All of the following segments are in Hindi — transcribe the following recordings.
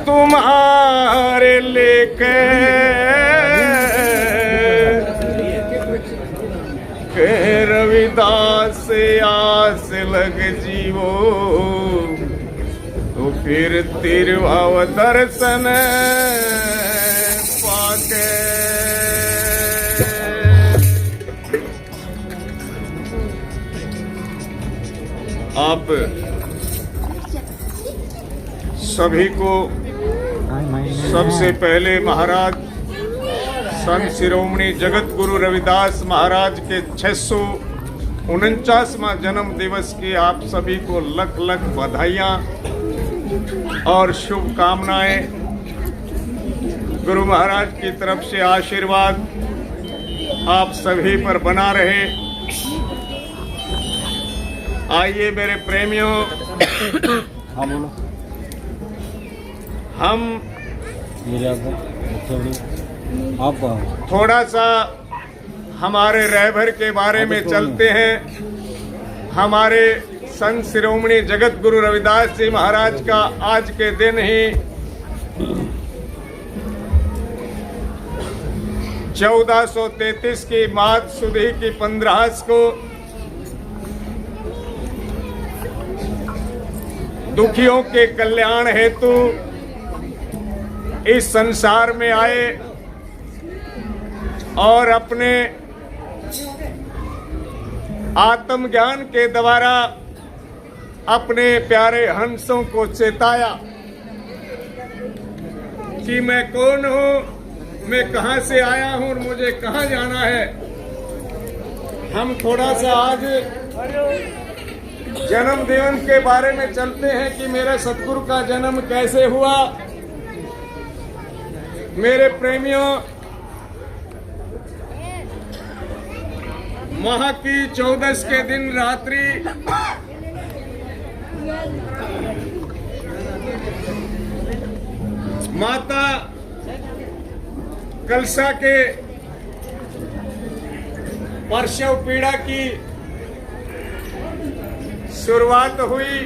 तुम्हारे लेके के रविदास से आस लग जीवो तो फिर तिरुभाव दर्शन पाके। आप सभी को सबसे पहले महाराज संत शिरोमणि जगत गुरु रविदास महाराज के 649वां जन्म दिवस की आप सभी को लख लख बधाइयाँ और शुभकामनाएं। गुरु महाराज की तरफ से आशीर्वाद आप सभी पर बना रहे। आइए मेरे प्रेमियों, हम थोड़ा सा हमारे रहबर के बारे में चलते हैं। हमारे संत शिरोमणि जगत गुरु रविदास जी महाराज का आज के दिन ही 1433 की मात सुदी की 15 को दुखियों के कल्याण हेतु इस संसार में आए और अपने आत्मज्ञान के द्वारा अपने प्यारे हंसों को चेताया कि मैं कौन हूँ, मैं कहाँ से आया हूँ और मुझे कहाँ जाना है। हम थोड़ा सा आज जन्म दिवस के बारे में चलते हैं कि मेरे सतगुरु का जन्म कैसे हुआ। मेरे प्रेमियों, माह की 14 के दिन रात्रि माता कलसा के प्रसव पीड़ा की शुरुआत हुई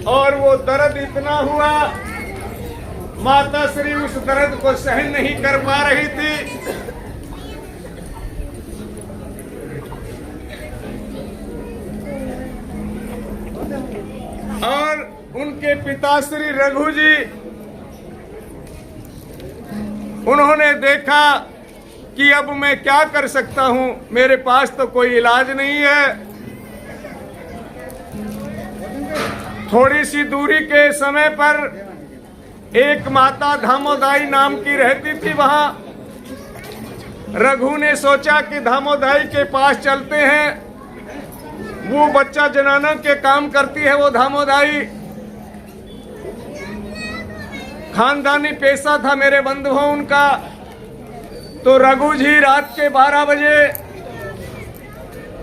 और वो दर्द इतना हुआ, माता श्री उस दर्द को सहन नहीं कर पा रही थी। और उनके पिता श्री रघु जी, उन्होंने देखा कि अब मैं क्या कर सकता हूं, मेरे पास तो कोई इलाज नहीं है। थोड़ी सी दूरी के समय पर एक माता धामोदाई नाम की रहती थी। वहां रघु ने सोचा कि धामोदाई के पास चलते हैं, वो बच्चा जनाना के काम करती है वो धामोदाई। खानदानी पेशा था मेरे बंधुओं उनका। तो रघु जी रात के 12 बजे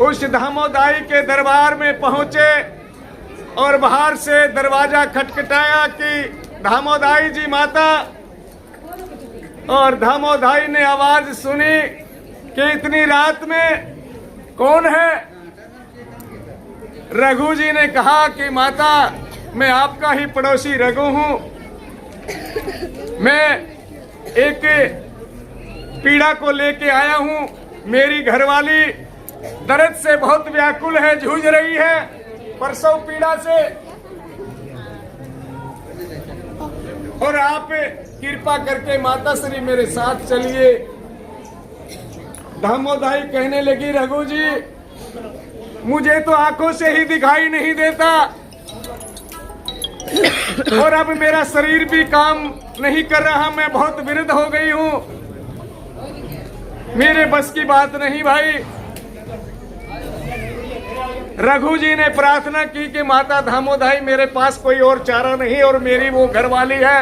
उस धामोदाई के दरबार में पहुंचे और बाहर से दरवाजा खटखटाया कि धामोदाई जी माता। और धामोदाई ने आवाज सुनी कि इतनी रात में कौन है। रघु जी ने कहा कि माता, मैं आपका ही पड़ोसी रघु हूं। मैं एक पीड़ा को लेके आया हूं। मेरी घरवाली दर्द से बहुत व्याकुल है, जूझ रही है प्रसव पीड़ा से, और आप कृपा करके माता श्री मेरे साथ चलिए। धामोदाई कहने लगी, रघु जी मुझे तो आंखों से ही दिखाई नहीं देता और अब मेरा शरीर भी काम नहीं कर रहा, मैं बहुत वृद्ध हो गई हूँ, मेरे बस की बात नहीं भाई। रघु जी ने प्रार्थना की कि माता धामोदाई मेरे पास कोई और चारा नहीं और मेरी वो घरवाली है,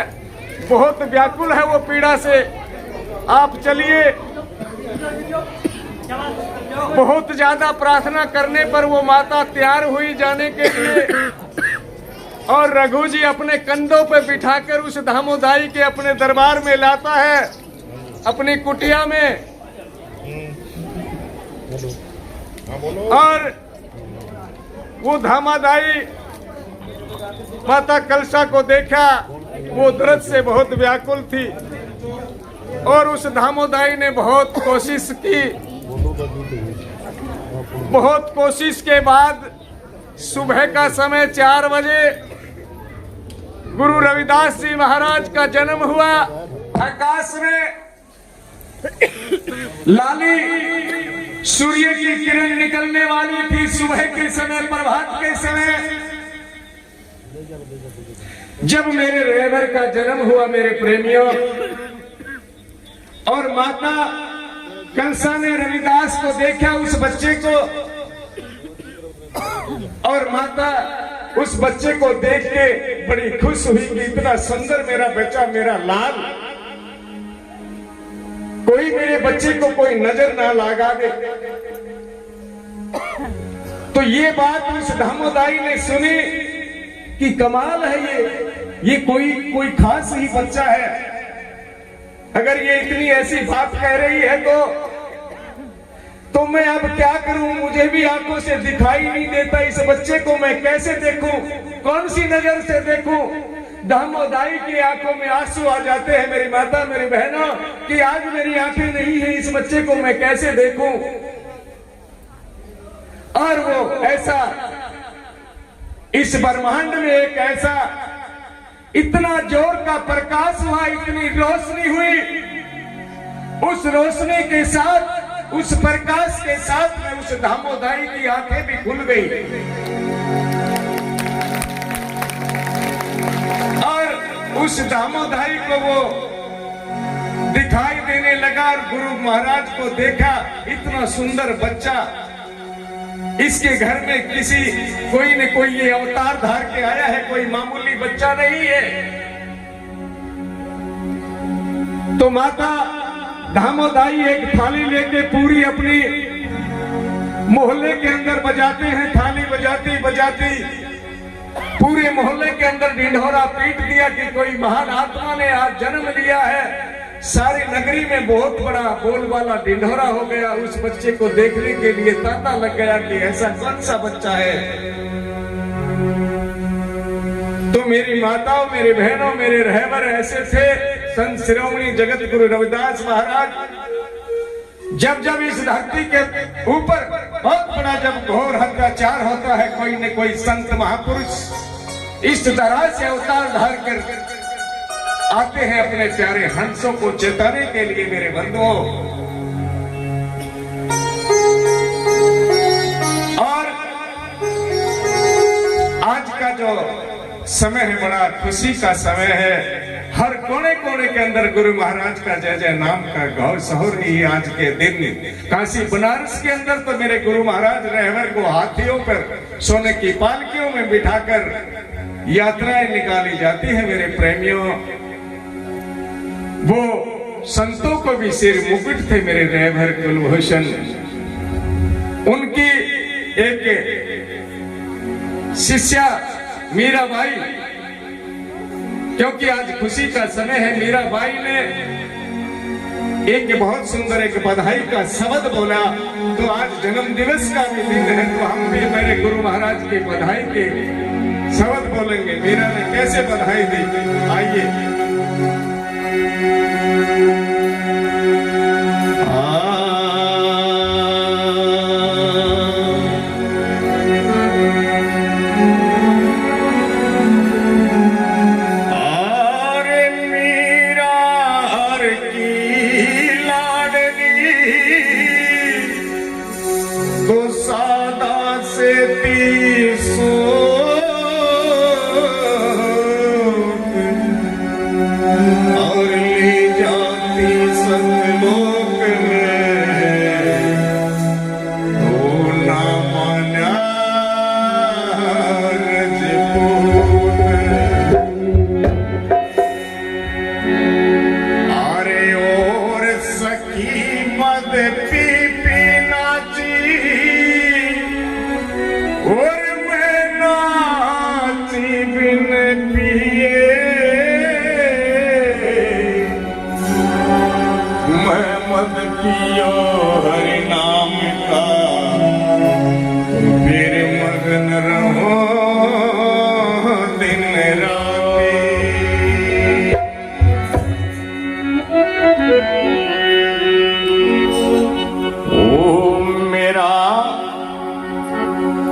बहुत व्याकुल है वो पीड़ा से, आप चलिए। बहुत ज्यादा प्रार्थना करने पर वो माता तैयार हुई जाने के लिए और रघु जी अपने कंधों पर बिठाकर उस धामोदाई के अपने दरबार में लाता है, अपनी कुटिया में। और वो धामादाई माता कलसा को देखा, वो दर्द से बहुत व्याकुल थी और उस धामोदाई ने बहुत कोशिश की। बहुत कोशिश के बाद सुबह का समय 4 बजे गुरु रविदास जी महाराज का जन्म हुआ। आकाश में लाली सूर्य की किरण निकलने वाली थी सुबह के समय, प्रभात के समय। जब मेरे रेवर का जन्म हुआ मेरे प्रेमियों, और माता कंसा ने रविदास को देखा उस बच्चे को, और माता उस बच्चे को देख के बड़ी खुश हुई कि इतना सुंदर मेरा बच्चा, मेरा लाल, कोई मेरे बच्चे को कोई नजर ना लगा दे। तो ये बात उस धामोदाई ने सुनी कि कमाल है, ये कोई खास ही बच्चा है। अगर ये इतनी ऐसी बात कह रही है तो मैं अब क्या करूं, मुझे भी आंखों से दिखाई नहीं देता, इस बच्चे को मैं कैसे देखूं, कौन सी नजर से देखूं। धामोदाई की आंखों में आंसू आ जाते हैं मेरी माता, मेरी बहनों, कि आज मेरी आंखें नहीं है, इस बच्चे को मैं कैसे देखूं। और वो ऐसा इस ब्रह्मांड में एक ऐसा इतना जोर का प्रकाश हुआ, इतनी रोशनी हुई, उस रोशनी के साथ, उस प्रकाश के साथ में उस धामोदाई की आंखें भी खुल गई और उस धामोदाई को वो दिखाई देने लगा। और गुरु महाराज को देखा, इतना सुंदर बच्चा, इसके घर में कोई न कोई ये अवतार धार के आया है, कोई मामूली बच्चा नहीं है। तो माता धामोदाई एक थाली लेके पूरी अपनी मोहल्ले के अंदर बजाते हैं, थाली बजाती बजाती पूरे मोहल्ले के अंदर ढिंढोरा पीट दिया कि कोई महान आत्मा ने आज जन्म लिया है। सारी नगरी में बहुत बड़ा बोलबाला ढिंढोरा हो गया। उस बच्चे को देखने के लिए तांता लग गया कि ऐसा कौन सा बच्चा है। तो मेरी माताओं, मेरी बहनों, मेरे रहबर ऐसे थे। संत शिरोमणि जगत गुरु रविदास महाराज जब इस धरती के ऊपर बहुत बड़ा जब घोर अत्याचार होता है, कोई न कोई संत महापुरुष इस तरह से अवतार धार कर आते हैं अपने प्यारे हंसों को चेताने के लिए। मेरे बंधुओं, और आज का जो समय है बड़ा खुशी का समय है। हर कोने कोने के अंदर गुरु महाराज का जय जय नाम का गौर शहर ही आज के दिन। काशी बनारस के अंदर तो मेरे गुरु महाराज रहवर को हाथियों पर सोने की पालकियों में बिठाकर यात्राएं निकाली जाती है। मेरे प्रेमियों, वो संतों को भी सिर मुकुट थे मेरे रहवर कुलभूषण। उनकी एक शिष्या मीराबाई, क्योंकि आज खुशी का समय है, मीराबाई ने एक बहुत सुंदर एक बधाई का शब्द बोला। तो आज जन्म दिवस का भी दिन है, तो हम भी मेरे गुरु महाराज के बधाई के शब्द बोलेंगे। मीरा ने कैसे बधाई दी, आइए।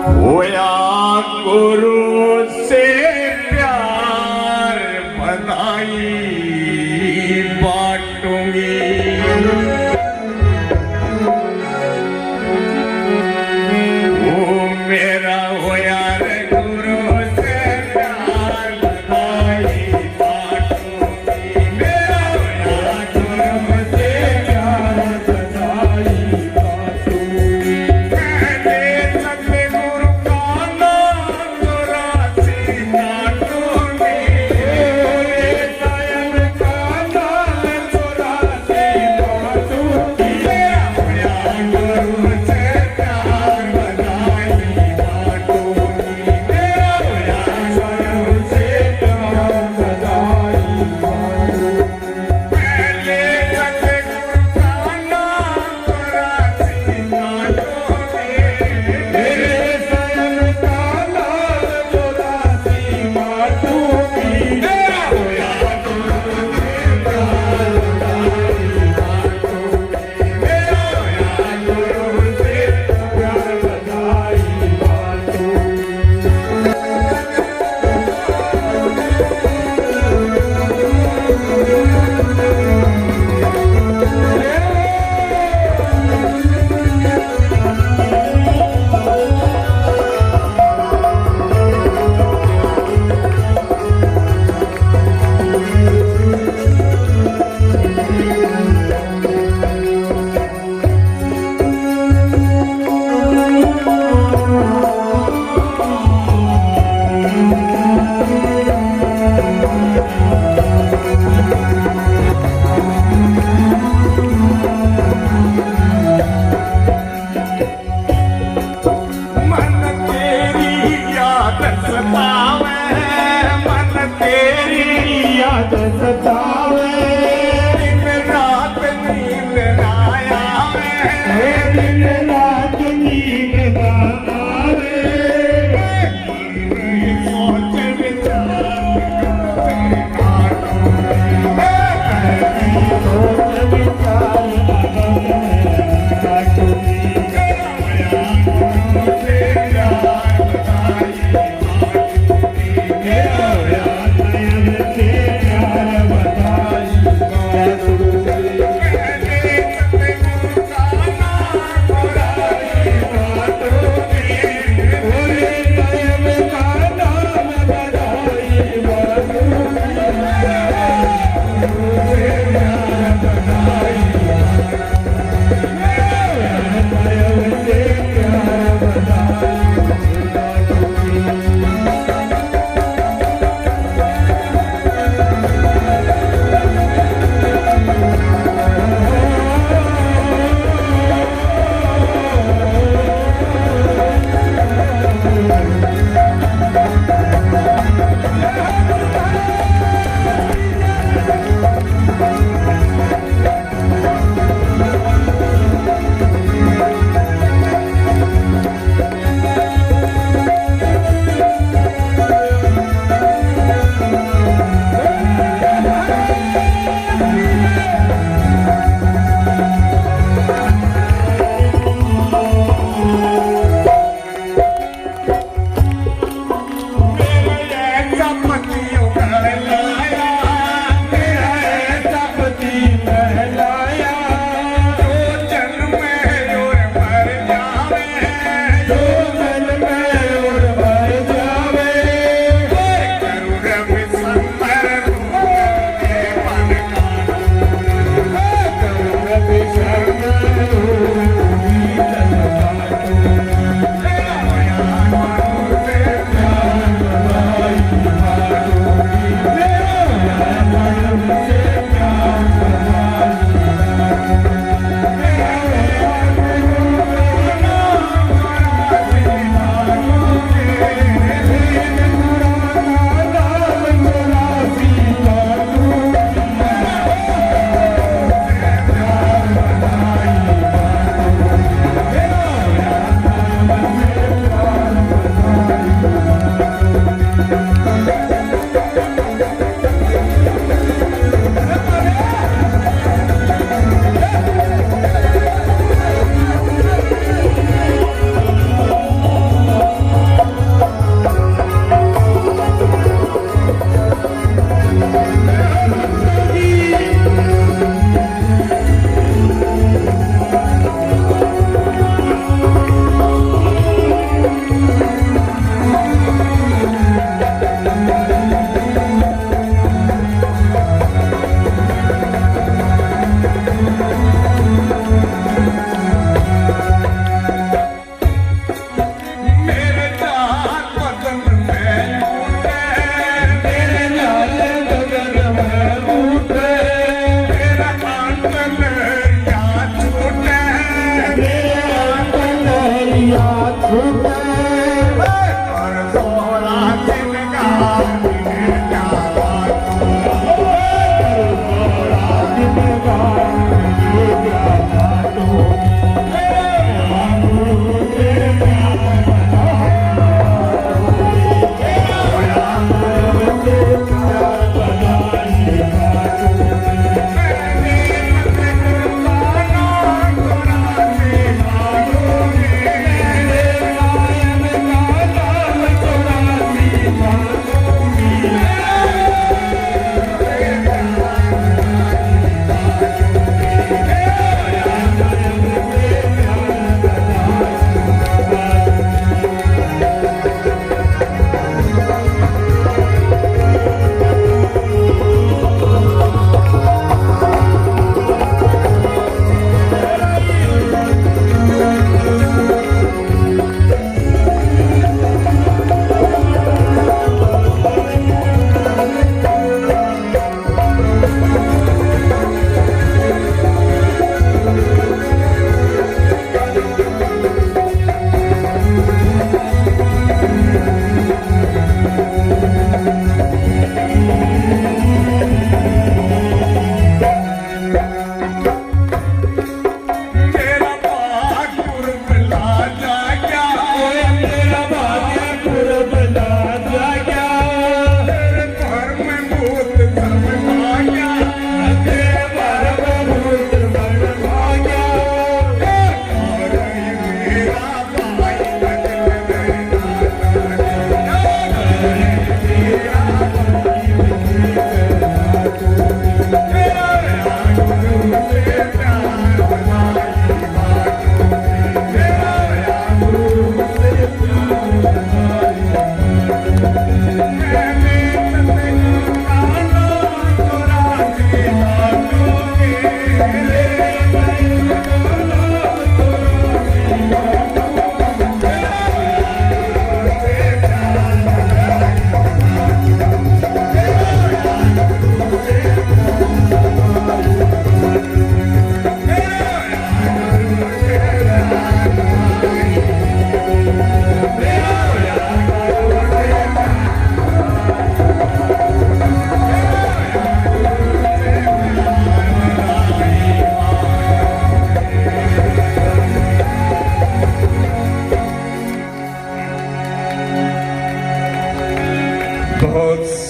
होया गुरु से प्यार बधाई बांटूंगी। वो मेरा होया रे गुरु से प्यार बधाई बांटूंगी। मेरा होया गुरु से प्यार बधाई बांटूंगी। मैंने सगले गुरु का नाम सुना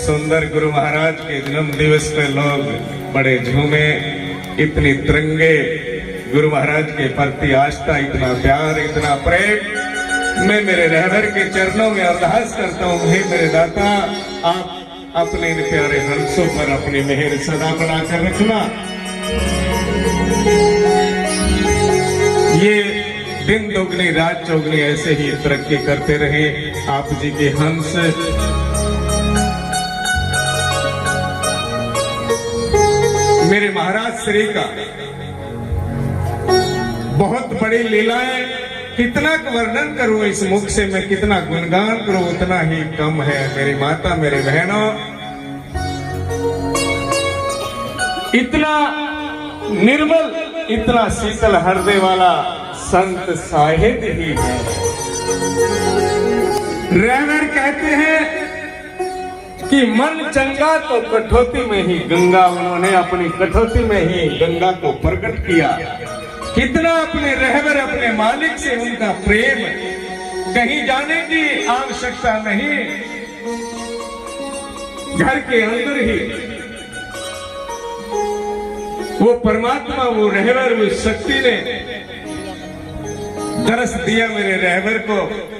सुंदर गुरु महाराज के जन्म दिवस पे लोग बड़े झूमे, इतनी तिरंगे गुरु महाराज के प्रति आस्था, इतना प्यार, इतना प्रेम। मैं मेरे रहबर के चरणों में अरदास करता हूँ, हे मेरे दाता, आप अपने इन प्यारे हंसों पर अपनी मेहर सदा बनाकर रखना। ये दिन दोगुनी रात चौगुनी ऐसे ही तरक्की करते रहे आप जी के हंस। मेरे महाराज श्री का बहुत बड़ी लीलाएं, कितना वर्णन करूं इस मुख से, मैं कितना गुणगान करूं उतना ही कम है। मेरी माता, मेरे बहनों, इतना निर्मल, इतना शीतल हृदय वाला संत साहिब ही है। रहबर कहते हैं कि मन चंगा तो कठौती में ही गंगा, उन्होंने अपनी कठौती में ही गंगा को प्रकट किया। कितना अपने रहबर, अपने मालिक से उनका प्रेम, कहीं जाने की आवश्यकता नहीं, घर के अंदर ही वो परमात्मा, वो रहबर, वो शक्ति ने दरस दिया मेरे रहबर को।